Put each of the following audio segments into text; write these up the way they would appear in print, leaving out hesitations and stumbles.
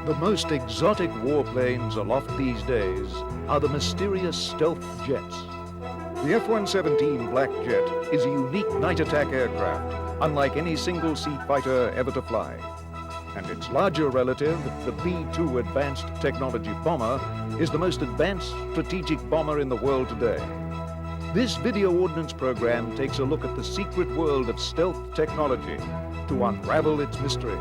The most exotic warplanes aloft these days are the mysterious stealth jets. The F-117 Black Jet is a unique night attack aircraft, unlike any single-seat fighter ever to fly. And its larger relative, the B-2 Advanced Technology Bomber, is the most advanced strategic bomber in the world today. This video ordnance program takes a look at the secret world of stealth technology to unravel its mysteries.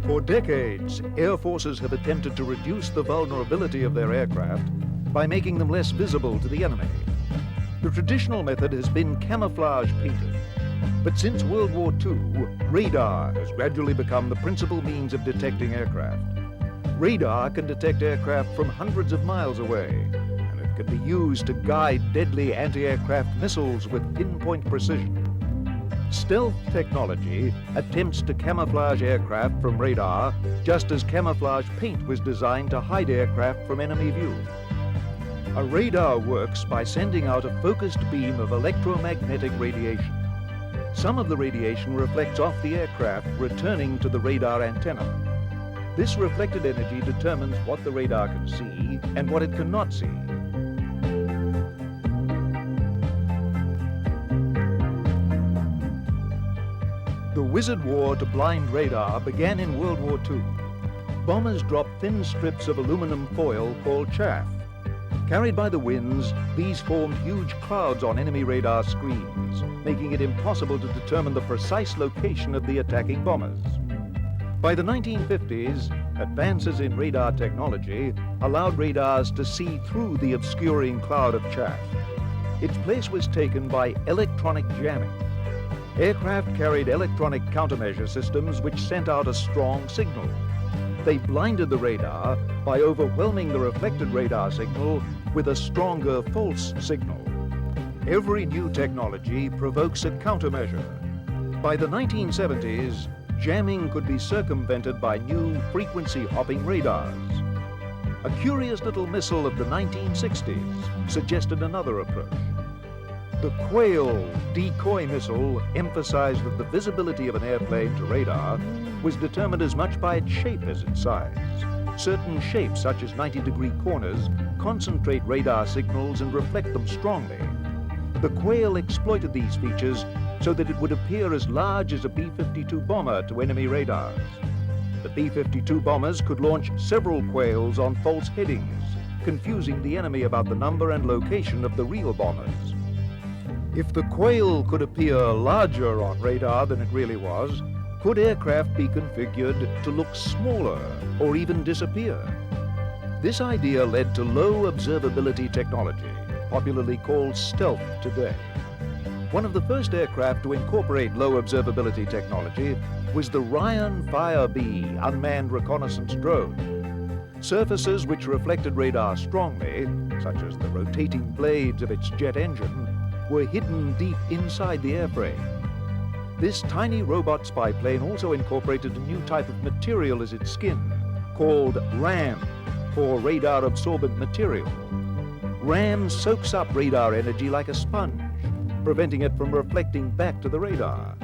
For decades, air forces have attempted to reduce the vulnerability of their aircraft by making them less visible to the enemy. The traditional method has been camouflage painting. But since World War II, radar has gradually become the principal means of detecting aircraft. Radar can detect aircraft from hundreds of miles away, and it can be used to guide deadly anti-aircraft missiles with pinpoint precision. Stealth technology attempts to camouflage aircraft from radar, just as camouflage paint was designed to hide aircraft from enemy view. A radar works by sending out a focused beam of electromagnetic radiation. Some of the radiation reflects off the aircraft, returning to the radar antenna. This reflected energy determines what the radar can see and what it cannot see. The wizard war to blind radar began in World War II. Bombers dropped thin strips of aluminum foil called chaff. Carried by the winds, these formed huge clouds on enemy radar screens, making it impossible to determine the precise location of the attacking bombers. By the 1950s, advances in radar technology allowed radars to see through the obscuring cloud of chaff. Its place was taken by electronic jamming. Aircraft carried electronic countermeasure systems which sent out a strong signal. They blinded the radar by overwhelming the reflected radar signal with a stronger false signal. Every new technology provokes a countermeasure. By the 1970s, jamming could be circumvented by new frequency-hopping radars. A curious little missile of the 1960s suggested another approach. The Quail decoy missile emphasized that the visibility of an airplane to radar was determined as much by its shape as its size. Certain shapes, such as 90-degree corners, concentrate radar signals and reflect them strongly. The Quail exploited these features so that it would appear as large as a B-52 bomber to enemy radars. The B-52 bombers could launch several Quails on false headings, confusing the enemy about the number and location of the real bombers. If the Quail could appear larger on radar than it really was, could aircraft be configured to look smaller or even disappear? This idea led to low observability technology, popularly called stealth today. One of the first aircraft to incorporate low observability technology was the Ryan Fire-B unmanned reconnaissance drone. Surfaces which reflected radar strongly, such as the rotating blades of its jet engine, were hidden deep inside the airframe. This tiny robot spy plane also incorporated a new type of material as its skin, called RAM, or radar absorbent material. RAM soaks up radar energy like a sponge, preventing it from reflecting back to the radar.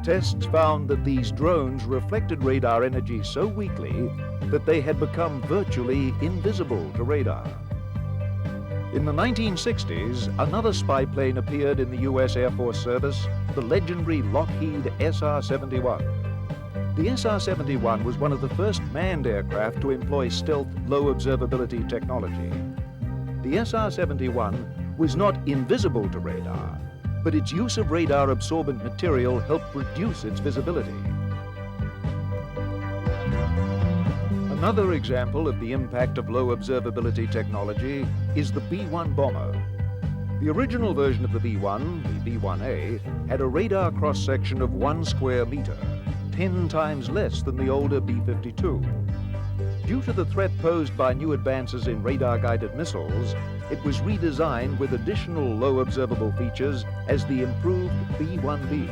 Tests found that these drones reflected radar energy so weakly that they had become virtually invisible to radar. In the 1960s, another spy plane appeared in the US Air Force service, the legendary Lockheed SR-71. The SR-71 was one of the first manned aircraft to employ stealth, low observability technology. The SR-71 was not invisible to radar, but its use of radar absorbent material helped reduce its visibility. Another example of the impact of low observability technology is the B-1 bomber. The original version of the B-1, the B-1A, had a radar cross-section of 1 square meter, 10 times less than the older B-52. Due to the threat posed by new advances in radar-guided missiles, it was redesigned with additional low observable features as the improved B-1B.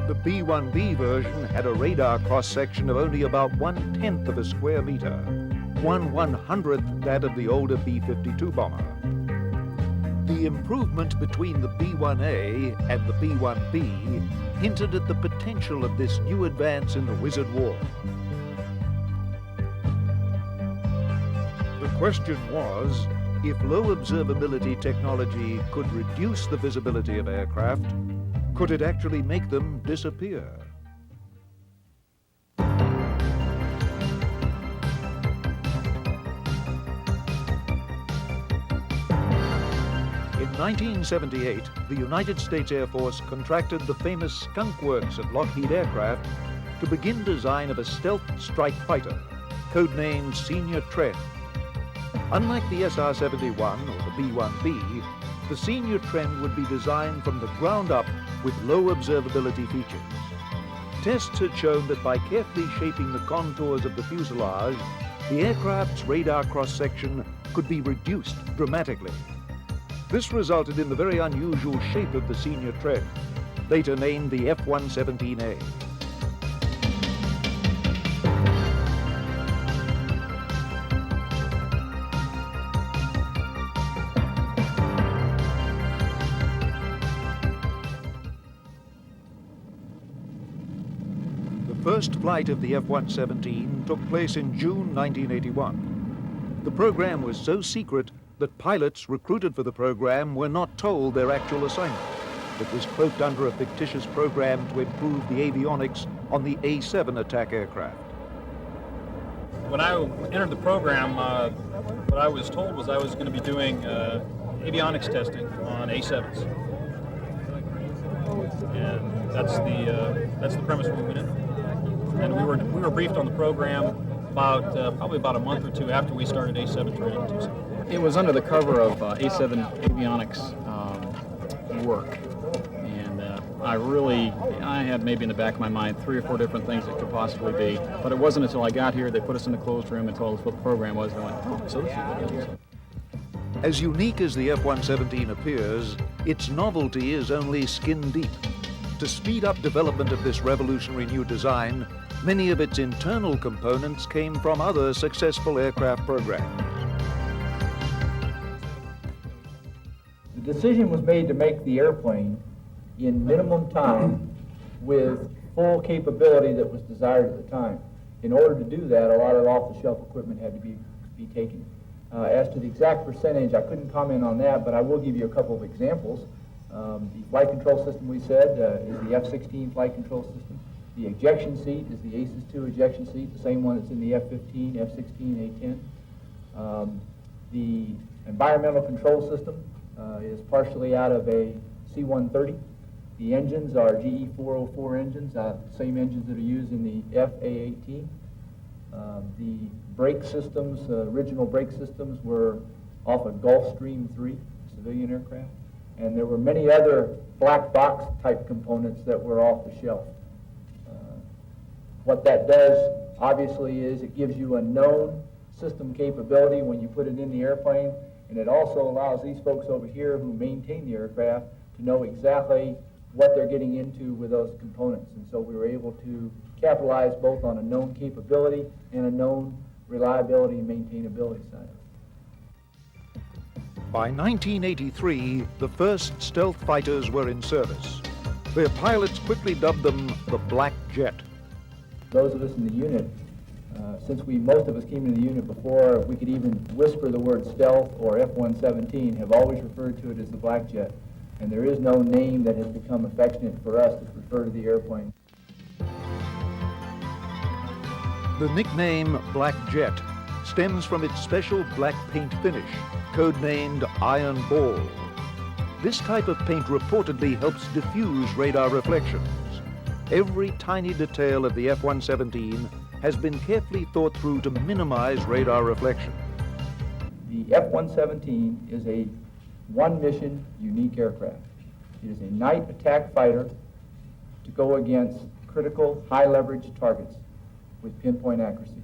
The B-1B version had a radar cross-section of only about 1/10 of a square meter, 1/100th that of the older B-52 bomber. The improvement between the B-1A and the B-1B hinted at the potential of this new advance in the Wizard War. The question was, if low observability technology could reduce the visibility of aircraft, could it actually make them disappear? In 1978, the United States Air Force contracted the famous Skunk Works at Lockheed Aircraft to begin design of a stealth strike fighter, codenamed Senior Trend. Unlike the SR-71 or the B-1B, the Senior Trend would be designed from the ground up with low observability features. Tests had shown that by carefully shaping the contours of the fuselage, the aircraft's radar cross-section could be reduced dramatically. This resulted in the very unusual shape of the Senior Trend, later named the F-117A. The first flight of the F-117 took place in June 1981. The program was so secret that pilots recruited for the program were not told their actual assignment. It was cloaked under a fictitious program to improve the avionics on the A-7 attack aircraft. When I entered the program, what I was told was I was going to be doing avionics testing on A-7s. And that's the premise we went in. And we were briefed on the program probably about a month or two after we started A-7 training in Tucson. It was under the cover of A-7 avionics work, and I had maybe in the back of my mind 3 or 4 different things it could possibly be, but it wasn't until I got here they put us in the closed room and told us what the program was, and I went, oh, so this is what it is. As unique as the F-117 appears, its novelty is only skin deep. To speed up development of this revolutionary new design, many of its internal components came from other successful aircraft programs. The decision was made to make the airplane in minimum time with full capability that was desired at the time. In order to do that, a lot of off-the-shelf equipment had to be taken. As to the exact percentage, I couldn't comment on that, but I will give you a couple of examples. The flight control system, we said, is the F-16 flight control system. The ejection seat is the ACES-2 ejection seat, the same one that's in the F-15, F-16, A-10. The environmental control system is partially out of a C-130. The engines are GE 404 engines, same engines that are used in the F-A-18. The brake systems, original brake systems, were off a Gulfstream 3 civilian aircraft. And there were many other black box type components that were off the shelf. What that does, obviously, is it gives you a known system capability when you put it in the airplane, and it also allows these folks over here who maintain the aircraft to know exactly what they're getting into with those components. And so we were able to capitalize both on a known capability and a known reliability and maintainability side. By 1983, the first stealth fighters were in service. Their pilots quickly dubbed them the Black Jet. Those of us in the unit, since most of us came into the unit before we could even whisper the word stealth or F-117, have always referred to it as the Black Jet. And there is no name that has become affectionate for us to refer to the airplane. The nickname Black Jet stems from its special black paint finish, codenamed Iron Ball. This type of paint reportedly helps diffuse radar reflections. Every tiny detail of the F-117 has been carefully thought through to minimize radar reflection. The F-117 is a one-mission, unique aircraft. It is a night attack fighter to go against critical, high-leverage targets with pinpoint accuracy.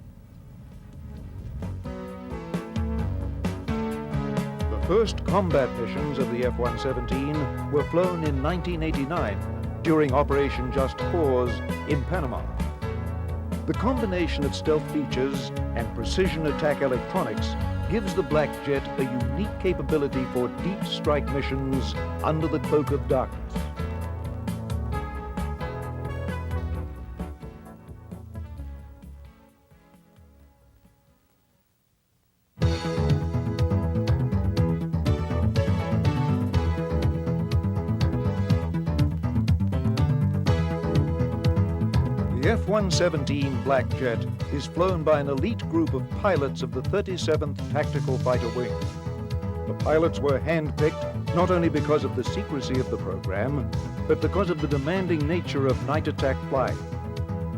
The first combat missions of the F-117 were flown in 1989 during Operation Just Cause in Panama. The combination of stealth features and precision attack electronics gives the Black Jet a unique capability for deep strike missions under the cloak of darkness. The F-117 Black Jet is flown by an elite group of pilots of the 37th Tactical Fighter Wing. The pilots were handpicked not only because of the secrecy of the program, but because of the demanding nature of night attack flying.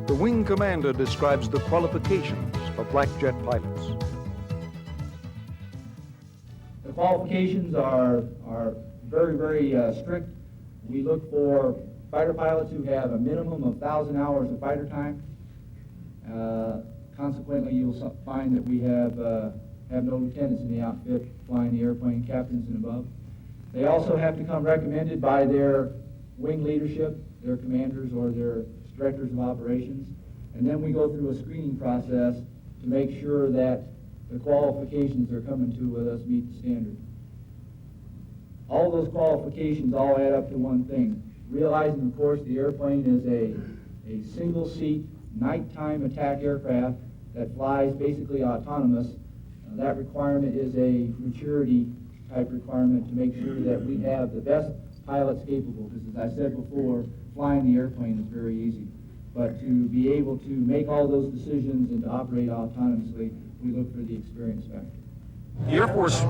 The wing commander describes the qualifications for Black Jet pilots. The qualifications are very, very strict. We look for fighter pilots who have a minimum of 1,000 hours of fighter time. Consequently, you'll find that we have no lieutenants in the outfit flying the airplane, captains and above. They also have to come recommended by their wing leadership, their commanders or their directors of operations. And then we go through a screening process to make sure that the qualifications they're coming to with us meet the standard. All those qualifications all add up to one thing. Realizing, of course, the airplane is a single-seat, nighttime attack aircraft that flies basically autonomous. That requirement is a maturity type requirement to make sure that we have the best pilots capable, because as I said before, flying the airplane is very easy. But to be able to make all those decisions and to operate autonomously, we look for the experience factor. The Air Force,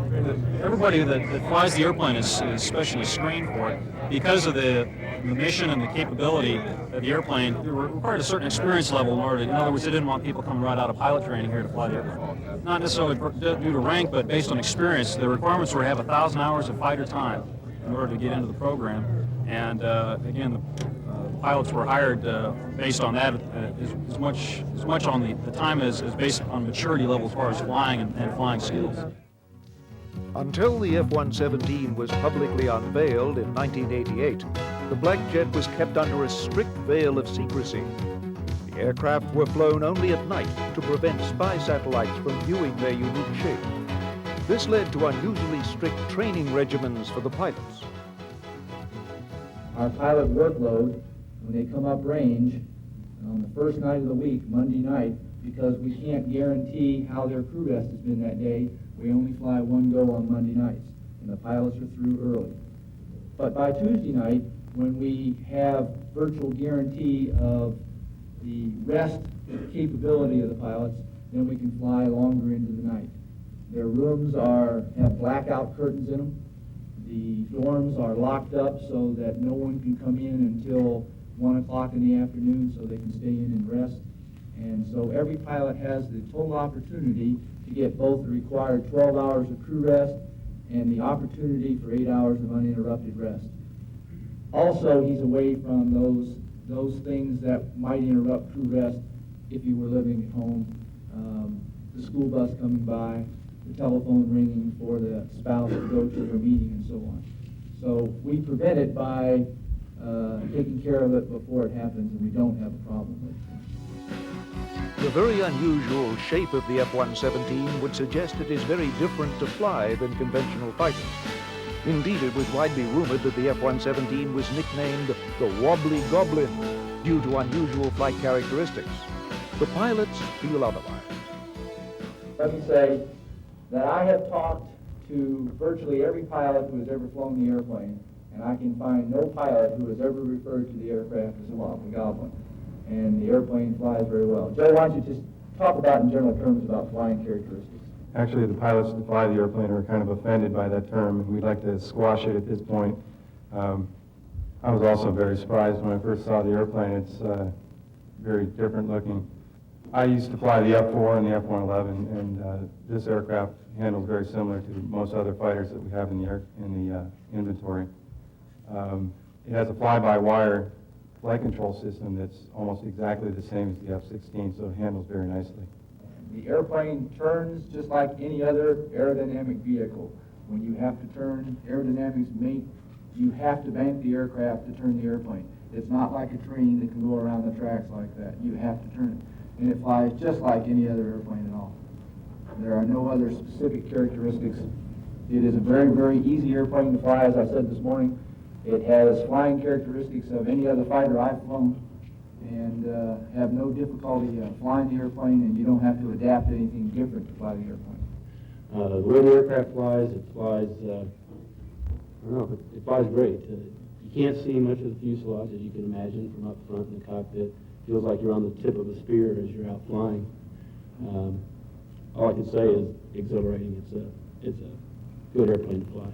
everybody that flies the airplane is specially screened for it because of the mission and the capability of the airplane. It required a certain experience level in order. In other words, they didn't want people coming right out of pilot training here to fly the airplane. Not necessarily due to rank, but based on experience. The requirements were to have 1,000 hours of fighter time in order to get into the program. And again, the pilots were hired based on that as much on the time as based on maturity level as far as flying and flying skills. Until the F-117 was publicly unveiled in 1988, the Black Jet was kept under a strict veil of secrecy. The aircraft were flown only at night to prevent spy satellites from viewing their unique shape. This led to unusually strict training regimens for the pilots. Our pilot workload, when they come up range, on the first night of the week, Monday night, because we can't guarantee how their crew rest has been that day, we only fly one go on Monday nights, and the pilots are through early. But by Tuesday night, when we have virtual guarantee of the rest capability of the pilots, then we can fly longer into the night. Their rooms have blackout curtains in them. The dorms are locked up so that no one can come in until 1 o'clock in the afternoon so they can stay in and rest. And so every pilot has the total opportunity to get both the required 12 hours of crew rest and the opportunity for 8 hours of uninterrupted rest. Also, he's away from those things that might interrupt crew rest if you were living at home. The school bus coming by, the telephone ringing for the spouse to go to a meeting, and so on. So we prevent it by taking care of it before it happens, and we don't have a problem with it. The very unusual shape of the F-117 would suggest it is very different to fly than conventional fighters. Indeed, it was widely rumored that the F-117 was nicknamed the Wobbly Goblin due to unusual flight characteristics. The pilots feel otherwise. Let me say that I have talked to virtually every pilot who has ever flown the airplane, and I can find no pilot who has ever referred to the aircraft as a Wobbly Goblin. And the airplane flies very well. Joe, why don't you just talk about in general terms about flying characteristics? Actually, the pilots that fly the airplane are kind of offended by that term, and we'd like to squash it at this point. I was also very surprised when I first saw the airplane. It's very different looking. I used to fly the F-4 and the F-111, and this aircraft handles very similar to most other fighters that we have in the inventory. It has a fly-by-wire flight control system that's almost exactly the same as the F-16, so it handles very nicely. The airplane turns just like any other aerodynamic vehicle. When you have to turn, aerodynamics make you have to bank the aircraft to turn the airplane. It's not like a train that can go around the tracks like that. You have to turn it. And it flies just like any other airplane at all. There are no other specific characteristics. It is a very, very easy airplane to fly, as I said this morning. It has flying characteristics of any other fighter I've flown, and have no difficulty flying the airplane, and you don't have to adapt anything different to fly the airplane. The way the aircraft flies, it flies, I don't know, it flies great. You can't see much of the fuselage, as you can imagine, from up front in the cockpit. Feels like you're on the tip of a spear as you're out flying. All I can say is exhilarating. It's a good airplane to fly.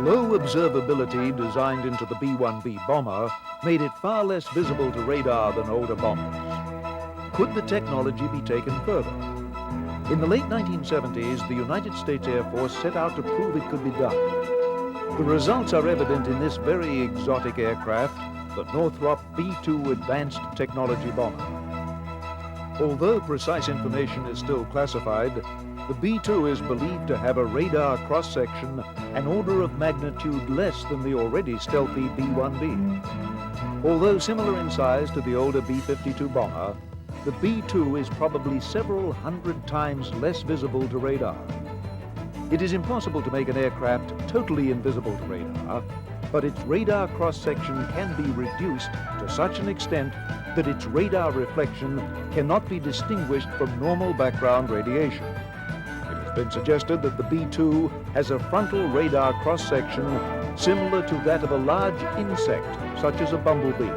Low observability designed into the B-1B bomber made it far less visible to radar than older bombers. Could the technology be taken further? In the late 1970s, the United States Air Force set out to prove it could be done. The results are evident in this very exotic aircraft, the Northrop B-2 Advanced Technology Bomber. Although precise information is still classified, the B-2 is believed to have a radar cross-section an order of magnitude less than the already stealthy B-1B. Although similar in size to the older B-52 bomber, the B-2 is probably several hundred times less visible to radar. It is impossible to make an aircraft totally invisible to radar, but its radar cross-section can be reduced to such an extent that its radar reflection cannot be distinguished from normal background radiation. It has been suggested that the B-2 has a frontal radar cross-section similar to that of a large insect, such as a bumblebee.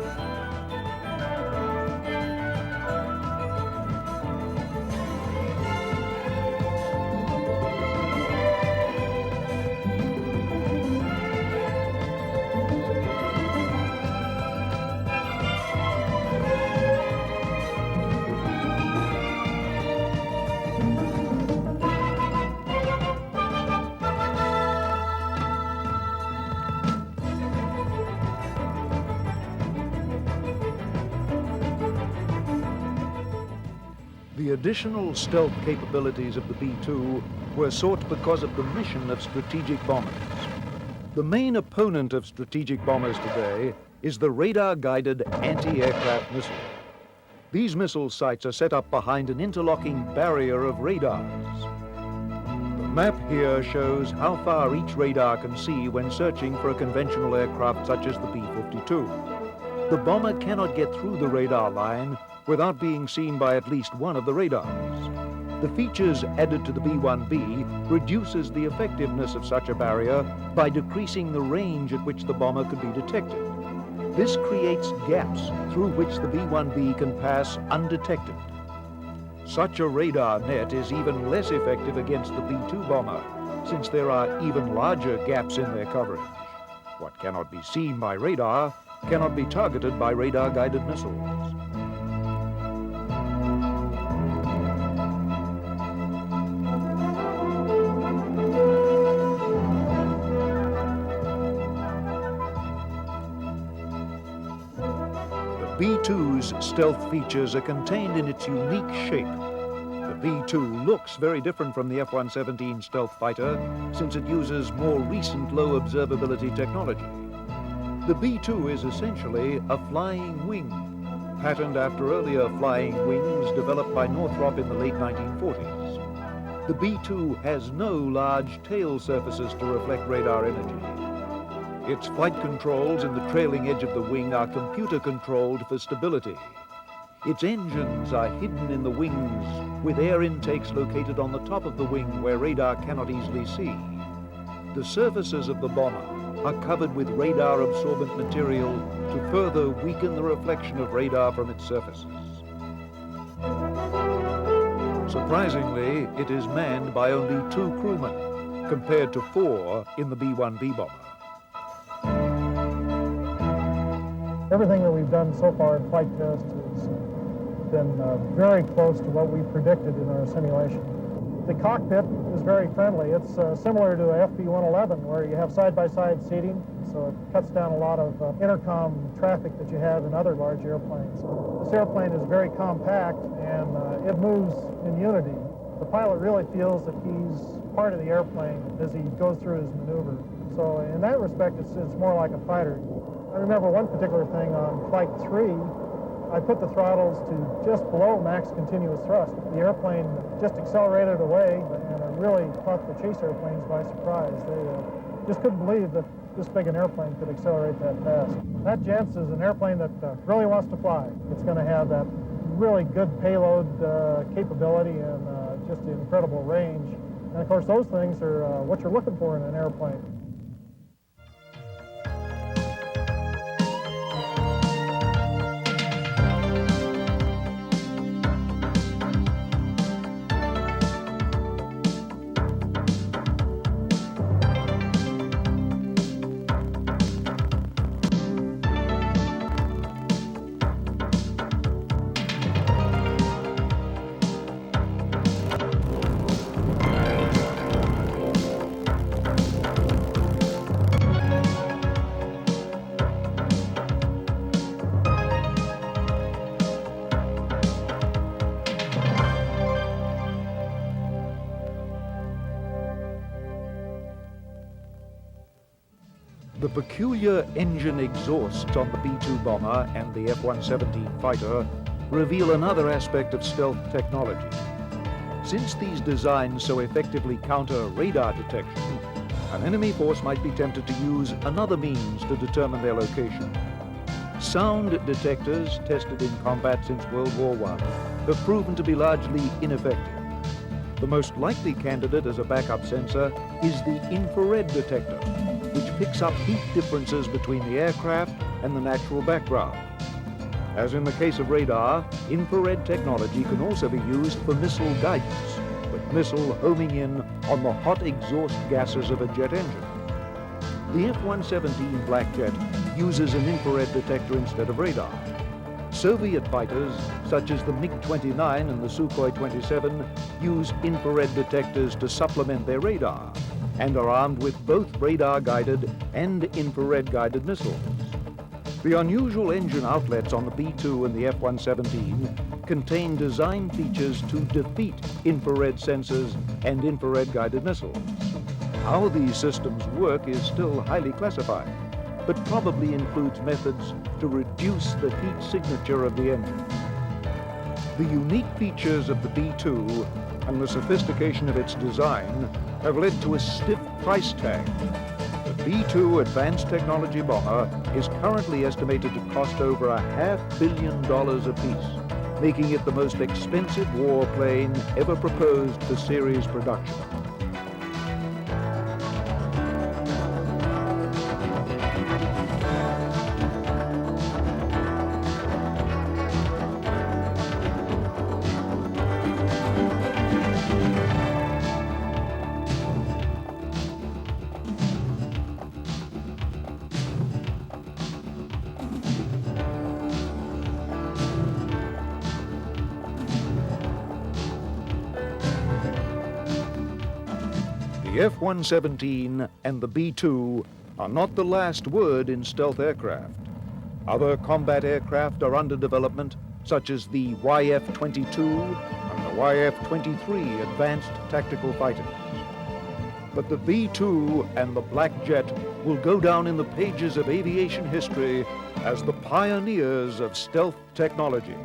The additional stealth capabilities of the B-2 were sought because of the mission of strategic bombers. The main opponent of strategic bombers today is the radar-guided anti-aircraft missile. These missile sites are set up behind an interlocking barrier of radars. The map here shows how far each radar can see when searching for a conventional aircraft such as the B-52. The bomber cannot get through the radar line without being seen by at least one of the radars. The features added to the B-1B reduces the effectiveness of such a barrier by decreasing the range at which the bomber could be detected. This creates gaps through which the B-1B can pass undetected. Such a radar net is even less effective against the B-2 bomber, since there are even larger gaps in their coverage. What cannot be seen by radar cannot be targeted by radar-guided missiles. B-2's stealth features are contained in its unique shape. The B-2 looks very different from the F-117 stealth fighter since it uses more recent low observability technology. The B-2 is essentially a flying wing, patterned after earlier flying wings developed by Northrop in the late 1940s. The B-2 has no large tail surfaces to reflect radar energy. Its flight controls in the trailing edge of the wing are computer-controlled for stability. Its engines are hidden in the wings, with air intakes located on the top of the wing where radar cannot easily see. The surfaces of the bomber are covered with radar-absorbent material to further weaken the reflection of radar from its surfaces. Surprisingly, it is manned by only 2 crewmen, compared to 4 in the B-1B bomber. Everything that we've done so far in flight test has been very close to what we predicted in our simulation. The cockpit is very friendly. It's similar to a FB-111 where you have side-by-side seating, so it cuts down a lot of intercom traffic that you have in other large airplanes. This airplane is very compact and it moves in unity. The pilot really feels that he's part of the airplane as he goes through his maneuver. So in that respect, it's more like a fighter. I remember one particular thing on Flight 3, I put the throttles to just below max continuous thrust. The airplane just accelerated away, and it really caught the chase airplanes by surprise. They just couldn't believe that this big an airplane could accelerate that fast. That Gents is an airplane that really wants to fly. It's going to have that really good payload capability and just an incredible range. And of course, those things are what you're looking for in an airplane. The peculiar engine exhausts on the B-2 bomber and the F-117 fighter reveal another aspect of stealth technology. Since these designs so effectively counter radar detection, an enemy force might be tempted to use another means to determine their location. Sound detectors, tested in combat since World War I, have proven to be largely ineffective. The most likely candidate as a backup sensor is the infrared detector, which picks up heat differences between the aircraft and the natural background. As in the case of radar, infrared technology can also be used for missile guidance, with missile homing in on the hot exhaust gases of a jet engine. The F-117 Black Jet uses an infrared detector instead of radar. Soviet fighters, such as the MiG-29 and the Sukhoi 27, use infrared detectors to supplement their radar, and are armed with both radar-guided and infrared-guided missiles. The unusual engine outlets on the B-2 and the F-117 contain design features to defeat infrared sensors and infrared-guided missiles. How these systems work is still highly classified, but probably includes methods to reduce the heat signature of the engine. The unique features of the B-2 and the sophistication of its design have led to a stiff price tag. The B-2 Advanced Technology Bomber is currently estimated to cost over $500 million apiece, making it the most expensive warplane ever proposed for series production. The F-117 and the B-2 are not the last word in stealth aircraft. Other combat aircraft are under development, such as the YF-22 and the YF-23 Advanced Tactical Fighters. But the B-2 and the Black Jet will go down in the pages of aviation history as the pioneers of stealth technology.